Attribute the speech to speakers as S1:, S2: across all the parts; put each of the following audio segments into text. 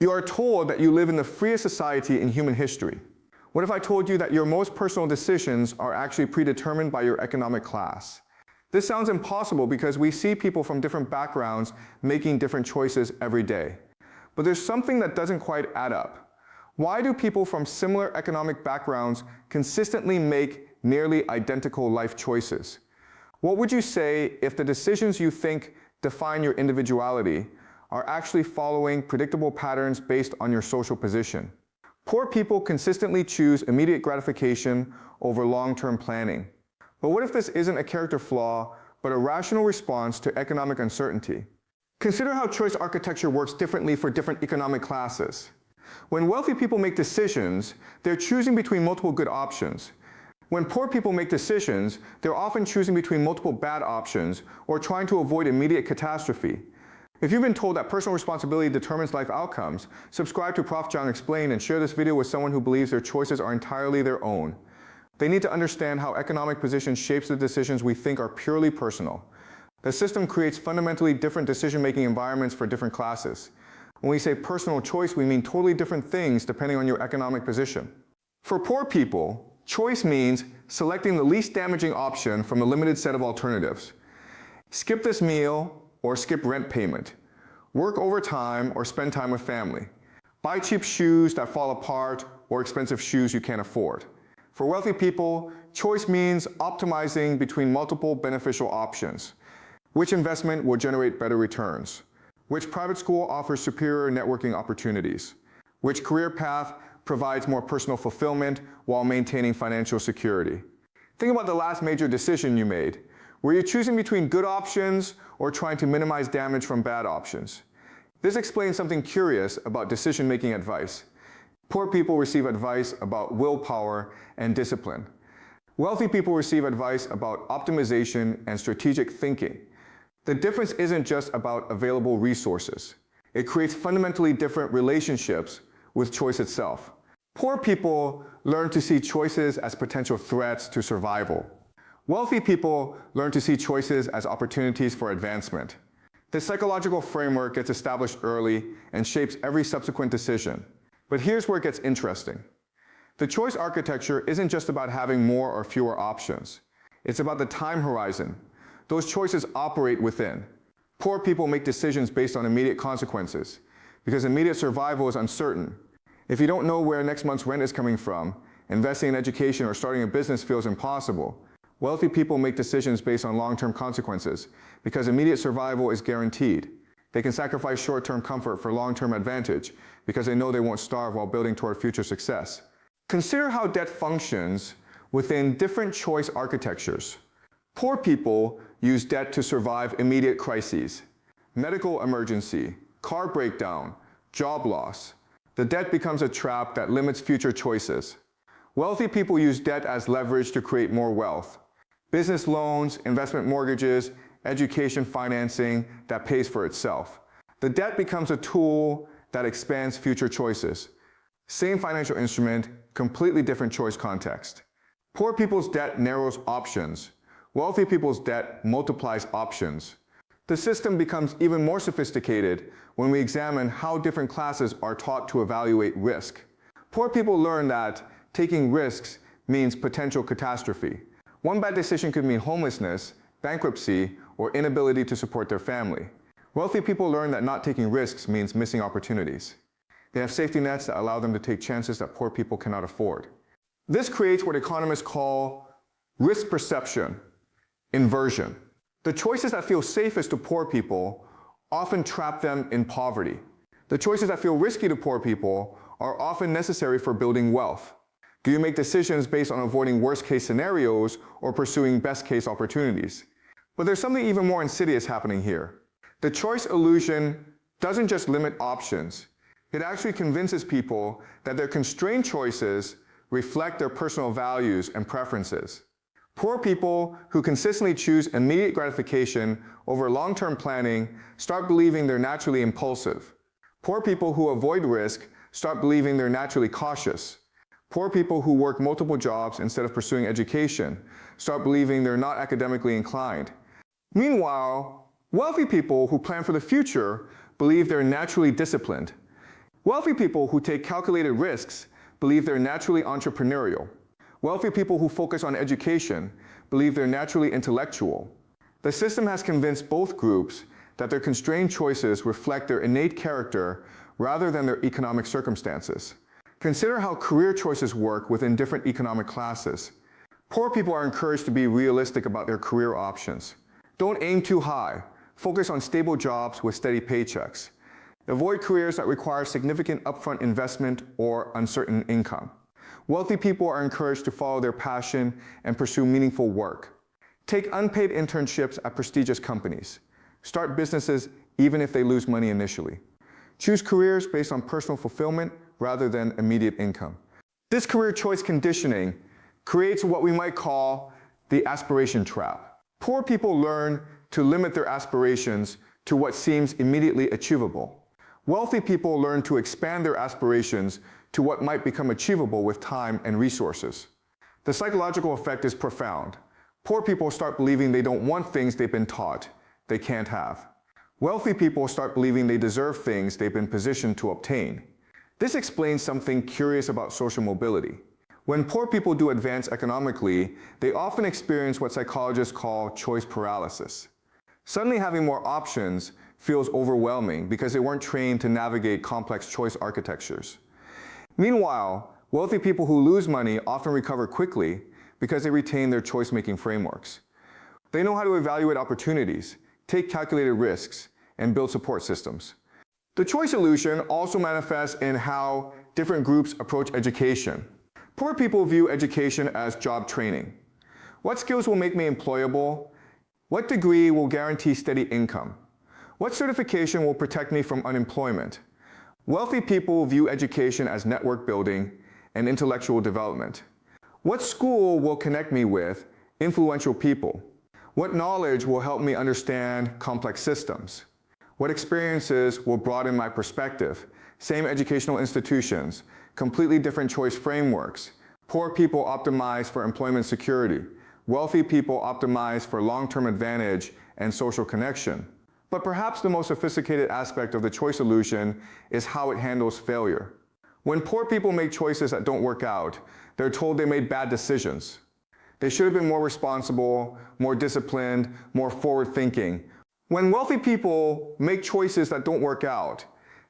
S1: You are told that you live in the freest society in human history. What if I told you that your most personal decisions are actually predetermined by your economic class? This sounds impossible because we see people from different backgrounds making different choices every day. But there's something that doesn't quite add up. Why do people from similar economic backgrounds consistently make nearly identical life choices? What would you say if the decisions you think define your individuality are actually following predictable patterns based on your social position? Poor people consistently choose immediate gratification over long-term planning. But what if this isn't a character flaw, but a rational response to economic uncertainty? Consider how choice architecture works differently for different economic classes. When wealthy people make decisions, they're choosing between multiple good options. When poor people make decisions, they're often choosing between multiple bad options or trying to avoid immediate catastrophe. If you've been told that personal responsibility determines life outcomes, subscribe to Prof. Jang Explained and share this video with someone who believes their choices are entirely their own. They need to understand how economic position shapes the decisions we think are purely personal. The system creates fundamentally different decision-making environments for different classes. When we say personal choice, we mean totally different things depending on your economic position. For poor people, choice means selecting the least damaging option from a limited set of alternatives. Skip this meal or skip rent payment. Work overtime or spend time with family. Buy cheap shoes that fall apart or expensive shoes you can't afford. For wealthy people, choice means optimizing between multiple beneficial options. Which investment will generate better returns? Which private school offers superior networking opportunities? Which career path provides more personal fulfillment while maintaining financial security? Think about the last major decision you made. Were you choosing between good options or trying to minimize damage from bad options? This explains something curious about decision-making advice. Poor people receive advice about willpower and discipline. Wealthy people receive advice about optimization and strategic thinking. The difference isn't just about available resources. It creates fundamentally different relationships with choice itself. Poor people learn to see choices as potential threats to survival. Wealthy people learn to see choices as opportunities for advancement. This psychological framework gets established early and shapes every subsequent decision. But here's where it gets interesting. The choice architecture isn't just about having more or fewer options. It's about the time horizon those choices operate within. Poor people make decisions based on immediate consequences, because immediate survival is uncertain. If you don't know where next month's rent is coming from, investing in education or starting a business feels impossible. Wealthy people make decisions based on long-term consequences, because immediate survival is guaranteed. They can sacrifice short-term comfort for long-term advantage, because they know they won't starve while building toward future success. Consider how debt functions within different choice architectures. Poor people use debt to survive immediate crises. Medical emergency, car breakdown, job loss. The debt becomes a trap that limits future choices. Wealthy people use debt as leverage to create more wealth. Business loans, investment mortgages, education financing that pays for itself. The debt becomes a tool that expands future choices. Same financial instrument, completely different choice context. Poor people's debt narrows options. Wealthy people's debt multiplies options. The system becomes even more sophisticated when we examine how different classes are taught to evaluate risk. Poor people learn that taking risks means potential catastrophe. One bad decision could mean homelessness, bankruptcy, or inability to support their family. Wealthy people learn that not taking risks means missing opportunities. They have safety nets that allow them to take chances that poor people cannot afford. This creates what economists call risk perception inversion. The choices that feel safest to poor people often trap them in poverty. The choices that feel risky to poor people are often necessary for building wealth. Do you make decisions based on avoiding worst-case scenarios or pursuing best-case opportunities? But there's something even more insidious happening here. The choice illusion doesn't just limit options. It actually convinces people that their constrained choices reflect their personal values and preferences. Poor people who consistently choose immediate gratification over long-term planning start believing they're naturally impulsive. Poor people who avoid risk start believing they're naturally cautious. Poor people who work multiple jobs instead of pursuing education start believing they're not academically inclined. Meanwhile, wealthy people who plan for the future believe they're naturally disciplined. Wealthy people who take calculated risks believe they're naturally entrepreneurial. Wealthy people who focus on education believe they're naturally intellectual. The system has convinced both groups that their constrained choices reflect their innate character rather than their economic circumstances. Consider how career choices work within different economic classes. Poor people are encouraged to be realistic about their career options. Don't aim too high. Focus on stable jobs with steady paychecks. Avoid careers that require significant upfront investment or uncertain income. Wealthy people are encouraged to follow their passion and pursue meaningful work. Take unpaid internships at prestigious companies. Start businesses even if they lose money initially. Choose careers based on personal fulfillment rather than immediate income. This career choice conditioning creates what we might call the aspiration trap. Poor people learn to limit their aspirations to what seems immediately achievable. Wealthy people learn to expand their aspirations to what might become achievable with time and resources. The psychological effect is profound. Poor people start believing they don't want things they've been taught they can't have. Wealthy people start believing they deserve things they've been positioned to obtain. This explains something curious about social mobility. When poor people do advance economically, they often experience what psychologists call choice paralysis. Suddenly having more options feels overwhelming because they weren't trained to navigate complex choice architectures. Meanwhile, wealthy people who lose money often recover quickly because they retain their choice-making frameworks. They know how to evaluate opportunities, take calculated risks, and build support systems. The choice illusion also manifests in how different groups approach education. Poor people view education as job training. What skills will make me employable? What degree will guarantee steady income? What certification will protect me from unemployment? Wealthy people view education as network building and intellectual development. What school will connect me with influential people? What knowledge will help me understand complex systems? What experiences will broaden my perspective? Same educational institutions, completely different choice frameworks. Poor people optimize for employment security. Wealthy people optimize for long-term advantage and social connection. But perhaps the most sophisticated aspect of the choice illusion is how it handles failure. When poor people make choices that don't work out, they're told they made bad decisions. They should have been more responsible, more disciplined, more forward-thinking. When wealthy people make choices that don't work out,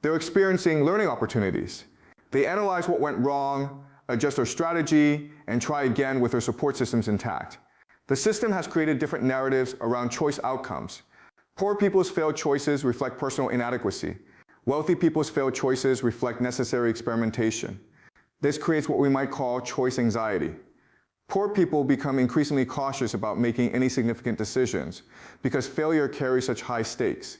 S1: they're experiencing learning opportunities. They analyze what went wrong, adjust their strategy, and try again with their support systems intact. The system has created different narratives around choice outcomes. Poor people's failed choices reflect personal inadequacy. Wealthy people's failed choices reflect necessary experimentation. This creates what we might call choice anxiety. Poor people become increasingly cautious about making any significant decisions because failure carries such high stakes.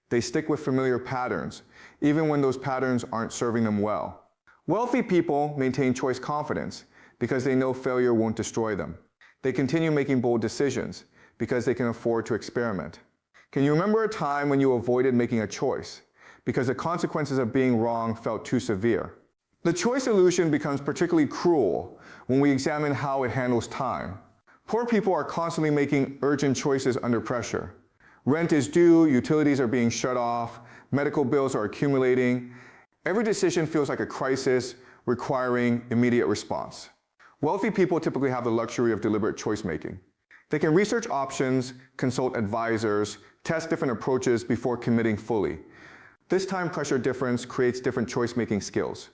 S1: They stick with familiar patterns, even when those patterns aren't serving them well. Wealthy people maintain choice confidence because they know failure won't destroy them. They continue making bold decisions because they can afford to experiment. Can you remember a time when you avoided making a choice because the consequences of being wrong felt too severe? The choice illusion becomes particularly cruel when we examine how it handles time. Poor people are constantly making urgent choices under pressure. Rent is due, utilities are being shut off, medical bills are accumulating. Every decision feels like a crisis requiring immediate response. Wealthy people typically have the luxury of deliberate choice making. They can research options, consult advisors, test different approaches before committing fully. This time pressure difference creates different choice-making skills.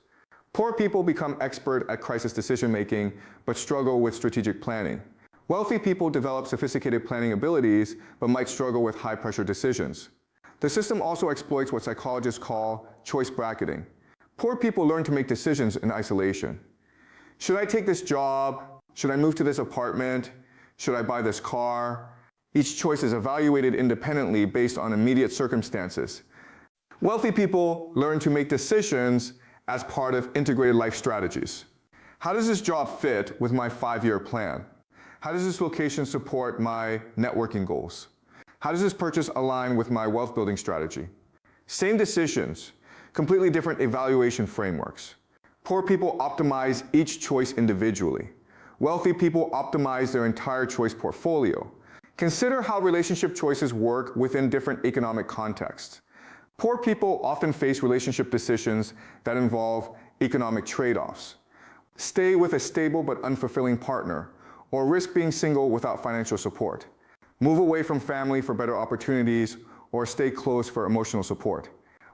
S1: Poor people become expert at crisis decision-making, but struggle with strategic planning. Wealthy people develop sophisticated planning abilities, but might struggle with high-pressure decisions. The system also exploits what psychologists call choice bracketing. Poor people learn to make decisions in isolation. Should I take this job? Should I move to this apartment? Should I buy this car? Each choice is evaluated independently based on immediate circumstances. Wealthy people learn to make decisions as part of integrated life strategies. How does this job fit with my 5-year plan? How does this location support my networking goals? How does this purchase align with my wealth building strategy? Same decisions, completely different evaluation frameworks. Poor people optimize each choice individually. Wealthy people optimize their entire choice portfolio. Consider how relationship choices work within different economic contexts. Poor people often face relationship decisions that involve economic trade-offs. Stay with a stable but unfulfilling partner, or risk being single without financial support. Move away from family for better opportunities, or stay close for emotional support.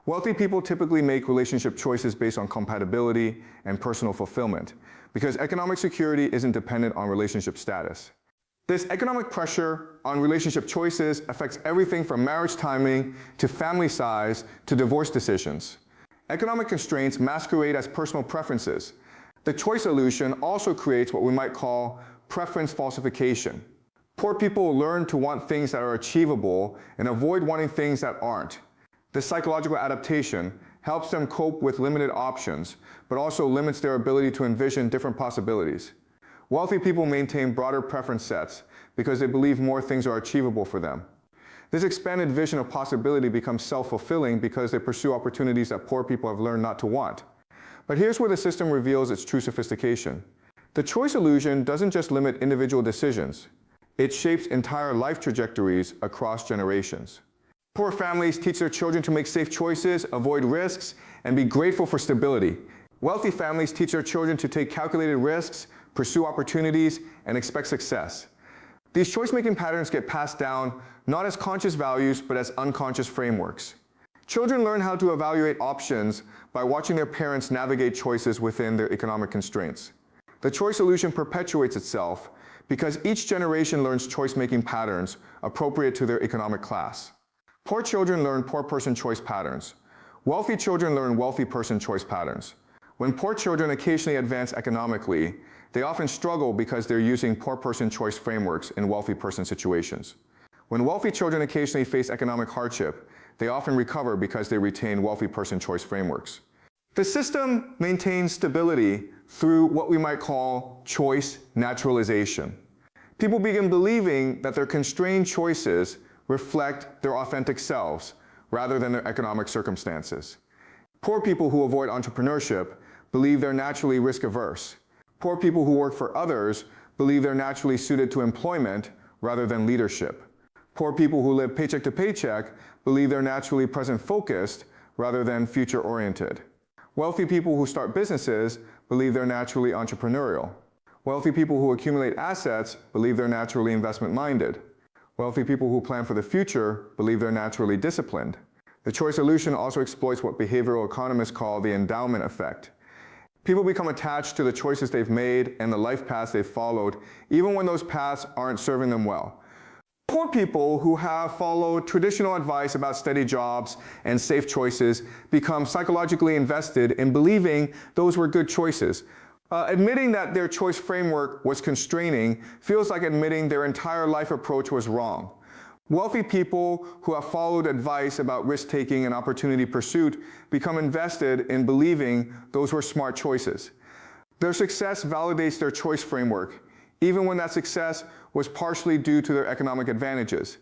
S1: Wealthy people typically make relationship choices based on compatibility and personal fulfillment, because economic security isn't dependent on relationship status. This economic pressure on relationship choices affects everything from marriage timing to family size to divorce decisions. Economic constraints masquerade as personal preferences. The choice illusion also creates what we might call preference falsification. Poor people learn to want things that are achievable and avoid wanting things that aren't. This psychological adaptation helps them cope with limited options, but also limits their ability to envision different possibilities. Wealthy people maintain broader preference sets because they believe more things are achievable for them. This expanded vision of possibility becomes self-fulfilling because they pursue opportunities that poor people have learned not to want. But here's where the system reveals its true sophistication. The choice illusion doesn't just limit individual decisions. It shapes entire life trajectories across generations. Poor families teach their children to make safe choices, avoid risks, and be grateful for stability. Wealthy families teach their children to take calculated risks, pursue opportunities, and expect success. These choice-making patterns get passed down not as conscious values, but as unconscious frameworks. Children learn how to evaluate options by watching their parents navigate choices within their economic constraints. The choice illusion perpetuates itself because each generation learns choice-making patterns appropriate to their economic class. Poor children learn poor person choice patterns. Wealthy children learn wealthy person choice patterns. When poor children occasionally advance economically, they often struggle because they're using poor person choice frameworks in wealthy person situations. When wealthy children occasionally face economic hardship, they often recover because they retain wealthy person choice frameworks. The system maintains stability through what we might call choice naturalization. People begin believing that their constrained choices reflect their authentic selves rather than their economic circumstances. Poor people who avoid entrepreneurship believe they're naturally risk-averse. Poor people who work for others believe they're naturally suited to employment rather than leadership. Poor people who live paycheck to paycheck believe they're naturally present-focused rather than future-oriented. Wealthy people who start businesses believe they're naturally entrepreneurial. Wealthy people who accumulate assets believe they're naturally investment-minded. Wealthy people who plan for the future believe they're naturally disciplined. The choice illusion also exploits what behavioral economists call the endowment effect. People become attached to the choices they've made and the life paths they've followed, even when those paths aren't serving them well. Poor people who have followed traditional advice about steady jobs and safe choices become psychologically invested in believing those were good choices. Admitting that their choice framework was constraining feels like admitting their entire life approach was wrong. Wealthy people who have followed advice about risk-taking and opportunity pursuit become invested in believing those were smart choices. Their success validates their choice framework, even when that success was partially due to their economic advantages.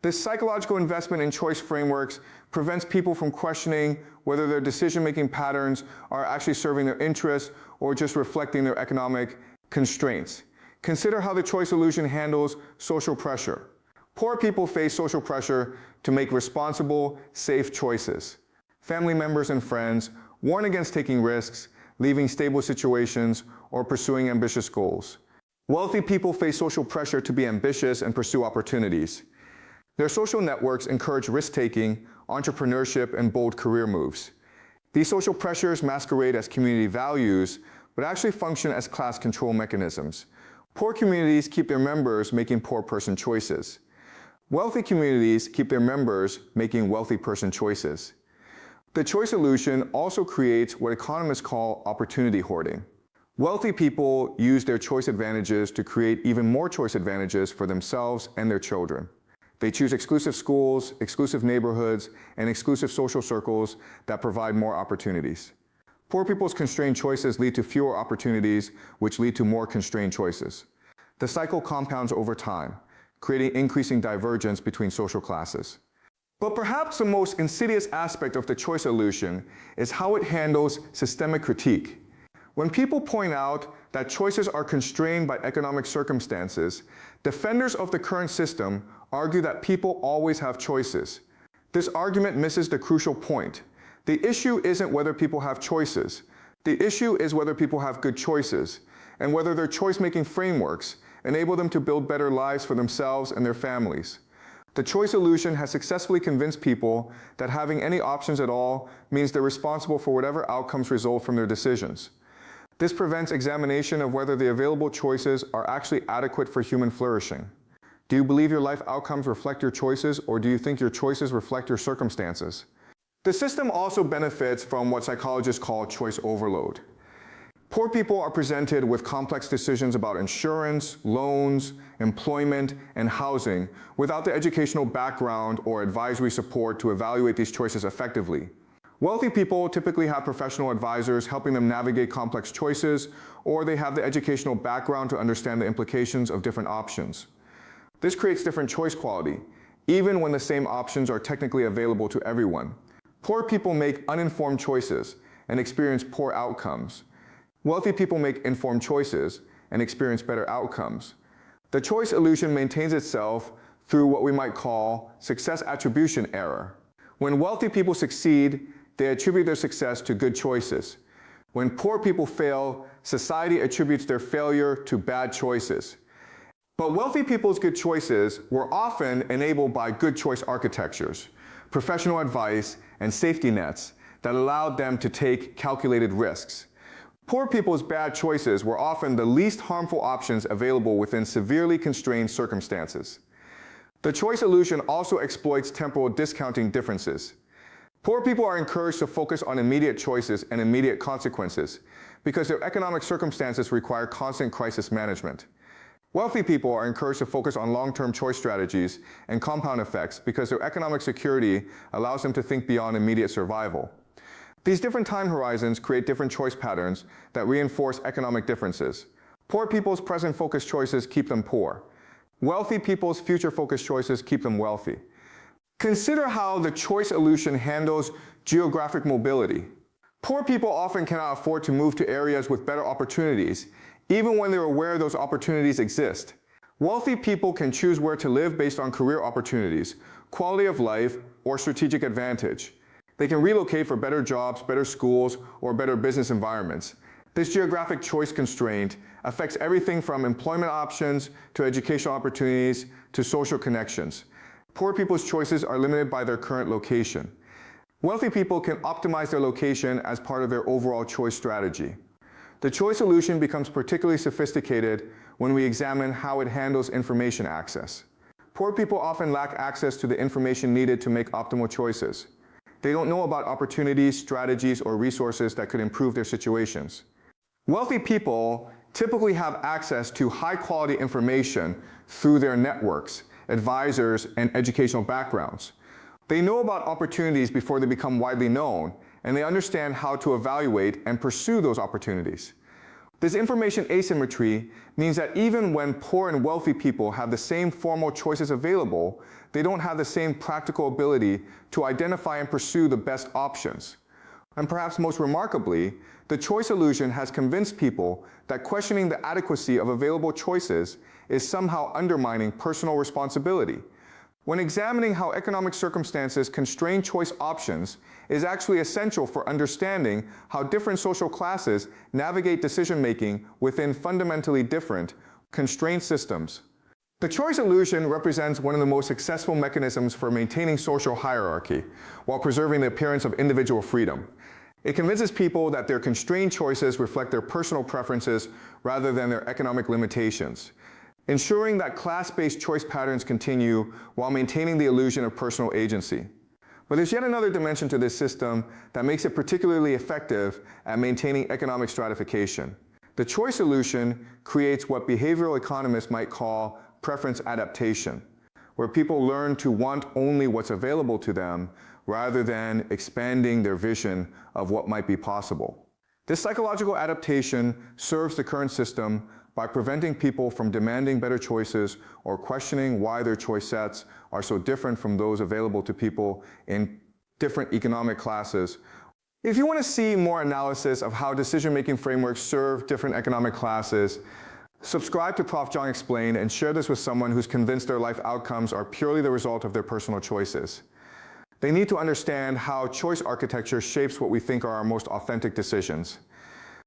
S1: This psychological investment in choice frameworks prevents people from questioning whether their decision-making patterns are actually serving their interests or just reflecting their economic constraints. Consider how the choice illusion handles social pressure. Poor people face social pressure to make responsible, safe choices. Family members and friends warn against taking risks, leaving stable situations, or pursuing ambitious goals. Wealthy people face social pressure to be ambitious and pursue opportunities. Their social networks encourage risk-taking, entrepreneurship, and bold career moves. These social pressures masquerade as community values, but actually function as class control mechanisms. Poor communities keep their members making poor person choices. Wealthy communities keep their members making wealthy person choices. The choice illusion also creates what economists call opportunity hoarding. Wealthy people use their choice advantages to create even more choice advantages for themselves and their children. They choose exclusive schools, exclusive neighborhoods, and exclusive social circles that provide more opportunities. Poor people's constrained choices lead to fewer opportunities, which lead to more constrained choices. The cycle compounds over time, creating increasing divergence between social classes. But perhaps the most insidious aspect of the choice illusion is how it handles systemic critique. When people point out that choices are constrained by economic circumstances, defenders of the current system argue that people always have choices. This argument misses the crucial point. The issue isn't whether people have choices. The issue is whether people have good choices, and whether their choice-making frameworks enable them to build better lives for themselves and their families. The choice illusion has successfully convinced people that having any options at all means they're responsible for whatever outcomes result from their decisions. This prevents examination of whether the available choices are actually adequate for human flourishing. Do you believe your life outcomes reflect your choices, or do you think your choices reflect your circumstances? The system also benefits from what psychologists call choice overload. Poor people are presented with complex decisions about insurance, loans, employment, and housing without the educational background or advisory support to evaluate these choices effectively. Wealthy people typically have professional advisors helping them navigate complex choices, or they have the educational background to understand the implications of different options. This creates different choice quality, even when the same options are technically available to everyone. Poor people make uninformed choices and experience poor outcomes. Wealthy people make informed choices and experience better outcomes. The choice illusion maintains itself through what we might call success attribution error. When wealthy people succeed, they attribute their success to good choices. When poor people fail, society attributes their failure to bad choices. But wealthy people's good choices were often enabled by good choice architectures, professional advice, and safety nets that allowed them to take calculated risks. Poor people's bad choices were often the least harmful options available within severely constrained circumstances. The choice illusion also exploits temporal discounting differences. Poor people are encouraged to focus on immediate choices and immediate consequences because their economic circumstances require constant crisis management. Wealthy people are encouraged to focus on long-term choice strategies and compound effects because their economic security allows them to think beyond immediate survival. These different time horizons create different choice patterns that reinforce economic differences. Poor people's present-focused choices keep them poor. Wealthy people's future-focused choices keep them wealthy. Consider how the choice illusion handles geographic mobility. Poor people often cannot afford to move to areas with better opportunities, even when they're aware those opportunities exist. Wealthy people can choose where to live based on career opportunities, quality of life, or strategic advantage. They can relocate for better jobs, better schools, or better business environments. This geographic choice constraint affects everything from employment options to educational opportunities to social connections. Poor people's choices are limited by their current location. Wealthy people can optimize their location as part of their overall choice strategy. The choice illusion becomes particularly sophisticated when we examine how it handles information access. Poor people often lack access to the information needed to make optimal choices. They don't know about opportunities, strategies, or resources that could improve their situations. Wealthy people typically have access to high-quality information through their networks, advisors, and educational backgrounds. They know about opportunities before they become widely known, and they understand how to evaluate and pursue those opportunities. This information asymmetry means that even when poor and wealthy people have the same formal choices available, they don't have the same practical ability to identify and pursue the best options. And perhaps most remarkably, the choice illusion has convinced people that questioning the adequacy of available choices is somehow undermining personal responsibility. When examining how economic circumstances constrain choice options is actually essential for understanding how different social classes navigate decision-making within fundamentally different, constrained systems. The choice illusion represents one of the most successful mechanisms for maintaining social hierarchy while preserving the appearance of individual freedom. It convinces people that their constrained choices reflect their personal preferences rather than their economic limitations, ensuring that class-based choice patterns continue while maintaining the illusion of personal agency. But there's yet another dimension to this system that makes it particularly effective at maintaining economic stratification. The choice illusion creates what behavioral economists might call preference adaptation, where people learn to want only what's available to them rather than expanding their vision of what might be possible. This psychological adaptation serves the current system by preventing people from demanding better choices or questioning why their choice sets are so different from those available to people in different economic classes. If you want to see more analysis of how decision-making frameworks serve different economic classes, subscribe to Prof. Zhang Explained and share this with someone who's convinced their life outcomes are purely the result of their personal choices. They need to understand how choice architecture shapes what we think are our most authentic decisions.